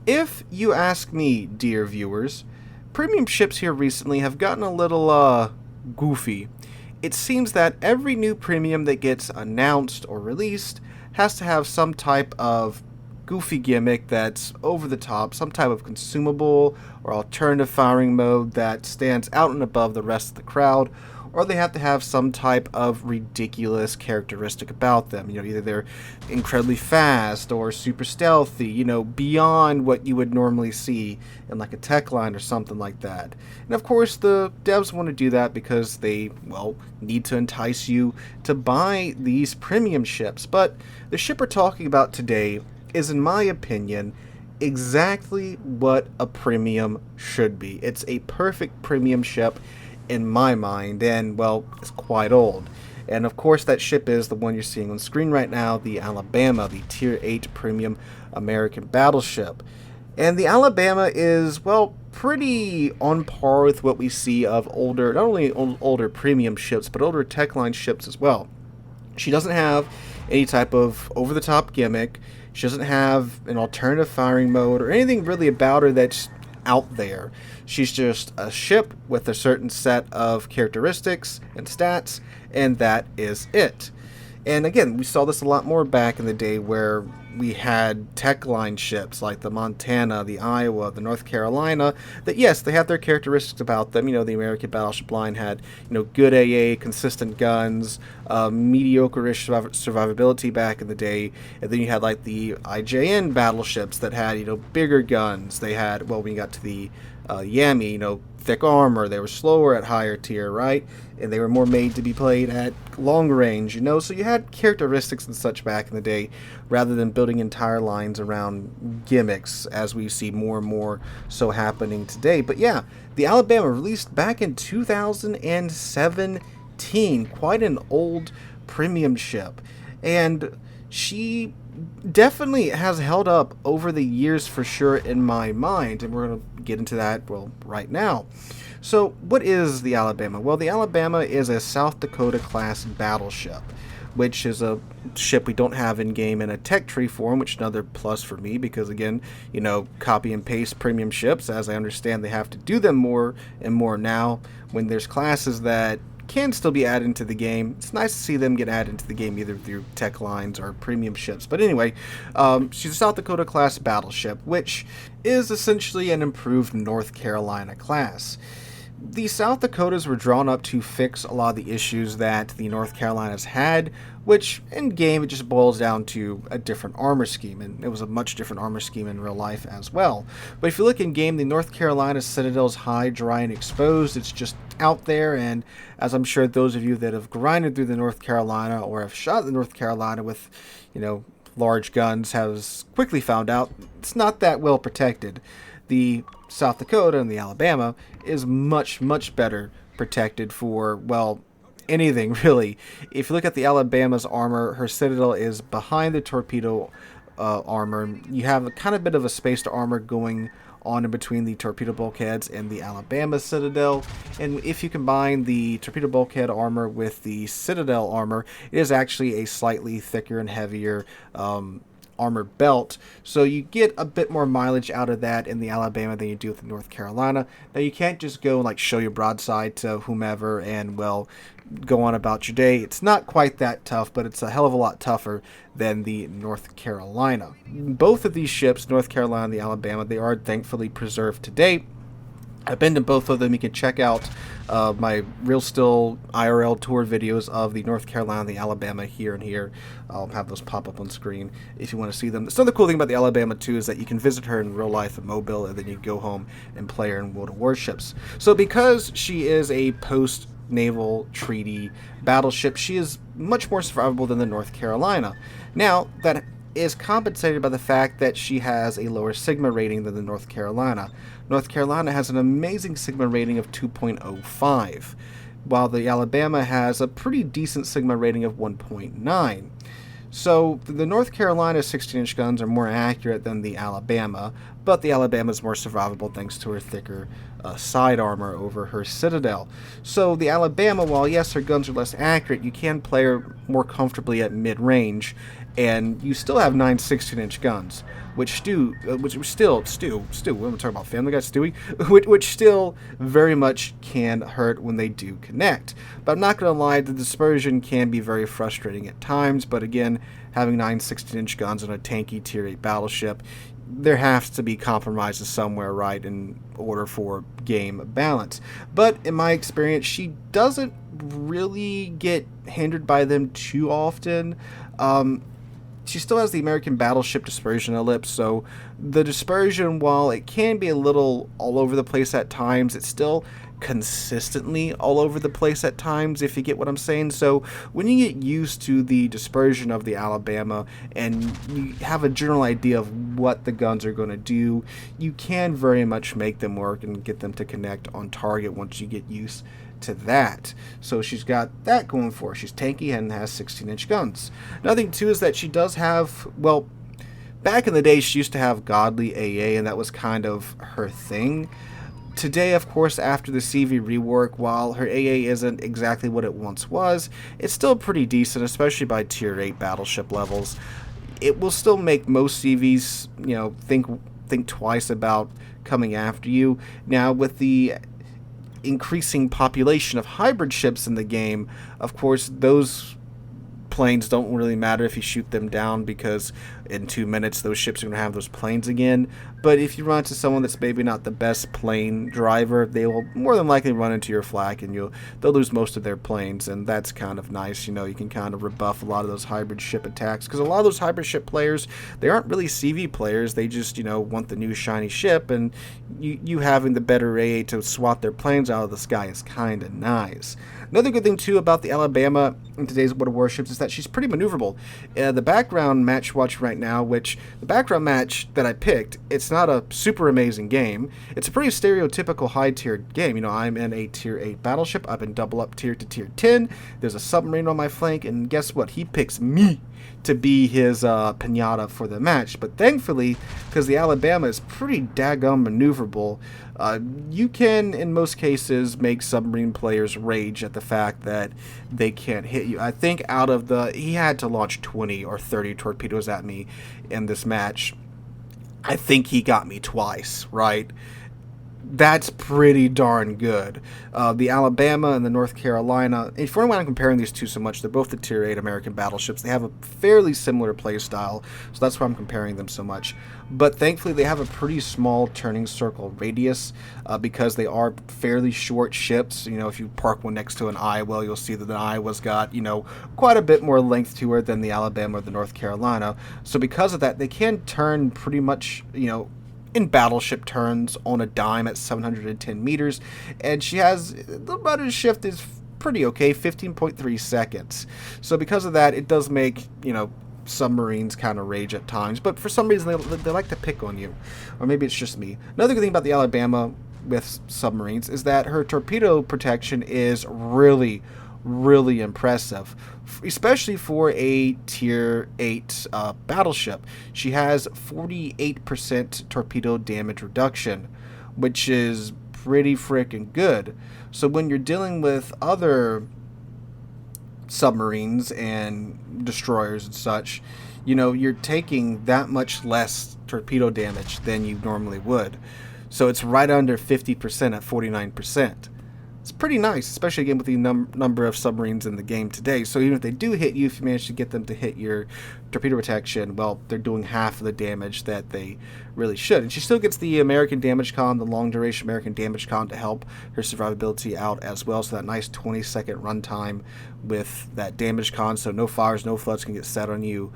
If you ask me, dear viewers, premium ships here recently have gotten a little, goofy. It seems that every new premium that gets announced or released has to have some type of goofy gimmick that's over the top, some type of consumable or alternative firing mode that stands out and above the rest of the crowd, or they have to have some type of ridiculous characteristic about them. Either they're incredibly fast or super stealthy, beyond what you would normally see in like a tech line or something like that. And of course, the devs want to do that because they, need to entice you to buy these premium ships. But the ship we're talking about today is, in my opinion, exactly what a premium should be. It's a perfect premium ship in my mind, and it's quite old. And of course, that ship is the one you're seeing on screen right now, the Alabama, the Tier 8 premium American battleship. And the Alabama is, pretty on par with what we see of older, not only older premium ships, but older tech line ships as well. She doesn't have any type of over-the-top gimmick. She doesn't have an alternative firing mode or anything really about her that's out there. She's just a ship with a certain set of characteristics and stats, and that is it. And again, we saw this a lot more back in the day where we had tech line ships like the Montana, the Iowa, the North Carolina, that yes, they have their characteristics about them. The American battleship line had, good AA, consistent guns, mediocre-ish survivability back in the day. And then you had like the IJN battleships that had, bigger guns. They had, when you got to the Yami, thick armor. They were slower at higher tier, right? And they were more made to be played at long range, So you had characteristics and such back in the day, rather than building entire lines around gimmicks, as we see more and more so happening today. But yeah, the Alabama released back in 2017, quite an old premium ship, and she definitely has held up over the years for sure in my mind, and we're going to get into that, right now. So what is the Alabama? Well, the Alabama is a South Dakota class battleship, which is a ship we don't have in game in a tech tree form, which is another plus for me because, again, copy and paste premium ships. As I understand, they have to do them more and more now when there's classes that can still be added into the game. It's nice to see them get added into the game either through tech lines or premium ships. But anyway, she's a South Dakota class battleship, which is essentially an improved North Carolina class. The South Dakotas were drawn up to fix a lot of the issues that the North Carolinas had, which in game it just boils down to a different armor scheme, and it was a much different armor scheme in real life as well. But if you look in game, the North Carolina Citadel is high, dry, and exposed. It's just out there, and as I'm sure those of you that have grinded through the North Carolina or have shot the North Carolina with, large guns has quickly found out, it's not that well protected. The South Dakota and the Alabama is much, much better protected for, anything really. If you look at the Alabama's armor, her citadel is behind the torpedo armor. You have a kind of bit of a spaced armor going on in between the torpedo bulkheads and the Alabama citadel. And if you combine the torpedo bulkhead armor with the citadel armor, it is actually a slightly thicker and heavier armor belt, so you get a bit more mileage out of that in the Alabama than you do with the North Carolina. Now you can't just go and show your broadside to whomever and go on about your day. It's not quite that tough, but it's a hell of a lot tougher than the North Carolina. Both of these ships, North Carolina and the Alabama, they are thankfully preserved to date. I've been to both of them. You can check out my real still IRL tour videos of the North Carolina and the Alabama here and here. I'll have those pop up on screen if you want to see them. The other cool thing about the Alabama too is that you can visit her in real life in Mobile, and then you go home and play her in World of Warships. So because she is a post-naval treaty battleship, she is much more survivable than the North Carolina. Now, that is compensated by the fact that she has a lower Sigma rating than the North Carolina. North Carolina has an amazing Sigma rating of 2.05, while the Alabama has a pretty decent Sigma rating of 1.9. So the North Carolina 16-inch guns are more accurate than the Alabama, but the Alabama is more survivable thanks to her thicker side armor over her citadel. So the Alabama, while yes, her guns are less accurate, you can play her more comfortably at mid-range, and you still have 9 16-inch guns, which still, we're talking about Family Guy Stewie, which still very much can hurt when they do connect. But I'm not going to lie, the dispersion can be very frustrating at times, but again, having 9 16-inch guns on a tanky Tier 8 battleship, there has to be compromises somewhere, right, in order for game balance. But in my experience, she doesn't really get hindered by them too often. She still has the American Battleship dispersion ellipse, so the dispersion, while it can be a little all over the place at times, it's still consistently all over the place at times, if you get what I'm saying. So when you get used to the dispersion of the Alabama and you have a general idea of what the guns are going to do, you can very much make them work and get them to connect on target once you get used to that. So she's got that going for her. She's tanky and has 16-inch guns. Another thing too is that she does have, well, back in the day she used to have godly AA, and that was kind of her thing. Today, of course, after the CV rework, while her AA isn't exactly what it once was, it's still pretty decent, especially by Tier 8 battleship levels. It will still make most CVs, think twice about coming after you. Now, with the increasing population of hybrid ships in the game, of course, those planes don't really matter if you shoot them down, because in 2 minutes those ships are going to have those planes again. But if you run into someone that's maybe not the best plane driver, they will more than likely run into your flak, and they'll lose most of their planes, and that's kind of nice. You can kind of rebuff a lot of those hybrid ship attacks, because a lot of those hybrid ship players, they aren't really CV players. They just want the new shiny ship, and you having the better AA to swat their planes out of the sky is kind of nice. Another good thing too about the Alabama in today's World of Warships is that she's pretty maneuverable. The background match watch right now, which the background match that I picked, it's not a super amazing game. It's a pretty stereotypical high-tiered game. I'm in a Tier 8 battleship. I've been double up tier to Tier 10. There's a submarine on my flank, and guess what? He picks me to be his pinata for the match. But thankfully, because the Alabama is pretty daggum maneuverable, you can, in most cases, make submarine players rage at the fact that they can't hit you. I think he had to launch 20 or 30 torpedoes at me in this match. I think he got me twice, right? That's pretty darn good. The Alabama and the North Carolina, if you don't mind comparing these two so much, they're both the Tier 8 American battleships. They have a fairly similar play style, so that's why I'm comparing them so much. But thankfully, they have a pretty small turning circle radius because they are fairly short ships. If you park one next to an Iowa, you'll see that the Iowa's got, quite a bit more length to her than the Alabama or the North Carolina. So because of that, they can turn pretty much, in battleship turns on a dime at 710 meters, and she has the rudder shift is pretty okay, 15.3 seconds. So because of that, it does make submarines kind of rage at times, but for some reason they like to pick on you, or maybe it's just me. Another good thing about the Alabama with submarines is that her torpedo protection is really impressive, especially for a Tier 8 battleship. She has 48% torpedo damage reduction, which is pretty freaking good. So when you're dealing with other submarines and destroyers and such, you're taking that much less torpedo damage than you normally would. So it's right under 50% at 49%. It's pretty nice, especially again with the number of submarines in the game today. So even if they do hit you, if you manage to get them to hit your torpedo protection, well, they're doing half of the damage that they really should. And she still gets the American Damage Con, the long duration American Damage Con, to help her survivability out as well. So that nice 20-second runtime with that damage con, so no fires, no floods can get set on you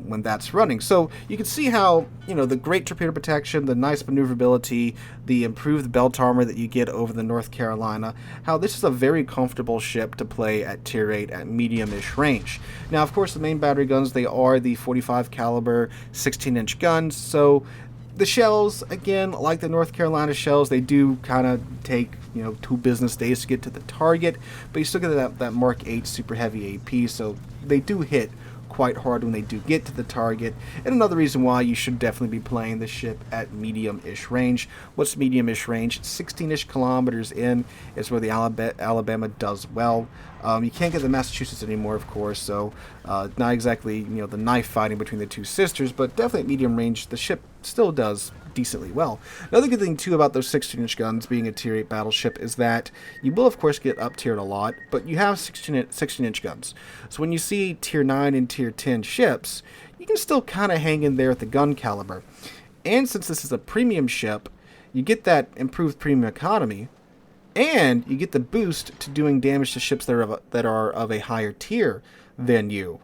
when that's running. So you can see how, the great torpedo protection, the nice maneuverability, the improved belt armor that you get over the North Carolina, how this is a very comfortable ship to play at Tier 8 at medium-ish range. Now, of course, the main battery guns, they are the 45 caliber 16-inch guns, so the shells, again, like the North Carolina shells, they do kind of take, 2 business days to get to the target, but you still get that Mark 8 super heavy AP, so they do hit quite hard when they do get to the target, and another reason why you should definitely be playing the ship at medium-ish range. What's medium-ish range? 16-ish kilometers in is where the Alabama does well. You can't get the Massachusetts anymore, of course, so not exactly, you know, the knife fighting between the two sisters, but definitely at medium range, the ship still does decently well. Another good thing, too, about those 16-inch guns being a Tier 8 battleship is that you will, of course, get up-tiered a lot, but you have 16-inch guns. So when you see Tier 9 and Tier 10 ships, you can still kind of hang in there at the gun caliber. And since this is a premium ship, you get that improved premium economy, and you get the boost to doing damage to ships that are of a higher tier than you.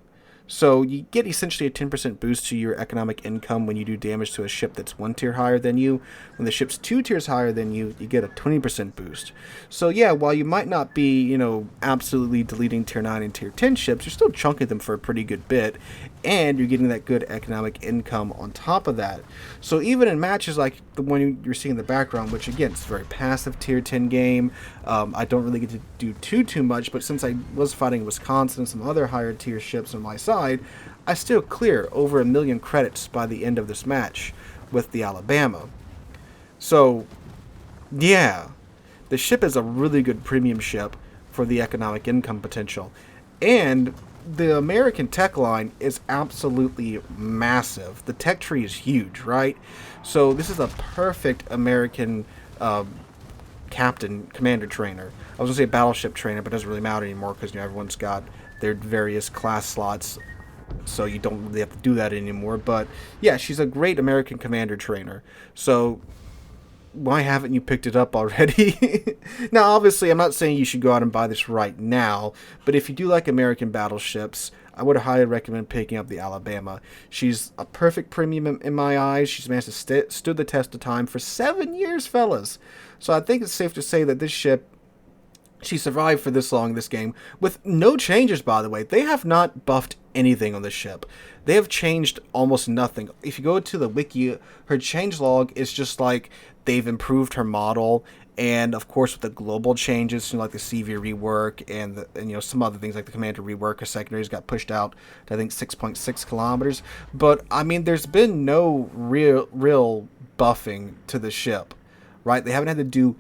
So you get essentially a 10% boost to your economic income when you do damage to a ship that's 1 tier higher than you. When the ship's 2 tiers higher than you, you get a 20% boost. So yeah, while you might not be, you know, absolutely deleting tier 9 and tier 10 ships, you're still chunking them for a pretty good bit, and you're getting that good economic income on top of that. So even in matches like the one you're seeing in the background, which again, it's a very passive tier 10 game, I don't really get to do too much, but since I was fighting Wisconsin and some other higher tier ships on my side, I still clear over 1 million credits by the end of this match with the Alabama. So yeah, the ship is a really good premium ship for the economic income potential. And the American tech line is absolutely massive. The tech tree is huge, right? So this is a perfect American commander trainer. I was going to say battleship trainer, but it doesn't really matter anymore because, you know, everyone's got their various class slots, so you don't really have to do that anymore. But yeah, she's a great American commander trainer. So why haven't you picked it up already? Now, obviously, I'm not saying you should go out and buy this right now, but if you do like American battleships, I would highly recommend picking up the Alabama. She's a perfect premium in my eyes. She's managed to stood the test of time for 7 years, fellas. So I think it's safe to say that this ship, she survived for this long in this game with no changes, by the way. They have not buffed anything on this ship. They have changed almost nothing. If you go to the wiki, her changelog is just like they've improved her model, and of course with the global changes, you know, like the CV rework and you know, some other things like the commander rework, her secondaries got pushed out to I think 6.6 kilometers. But I mean, there's been no real buffing to the ship, right? They haven't had to do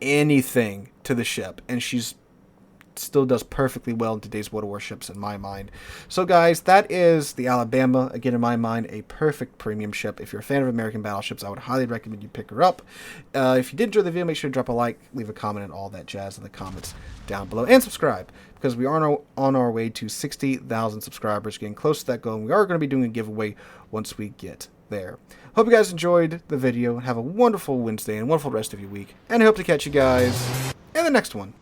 anything to the ship, and she's still does perfectly well in today's World of Warships in my mind. So guys, that is the Alabama. Again, in my mind, a perfect premium ship. If you're a fan of American battleships, I would highly recommend you pick her up. If you did enjoy the video, make sure to drop a like, leave a comment, and all that jazz in the comments down below, and subscribe, because we are on our way to 60,000 subscribers, getting close to that goal, and we are going to be doing a giveaway once we get there. Hope you guys enjoyed the video. Have a wonderful Wednesday and a wonderful rest of your week, and I hope to catch you guys in the next one.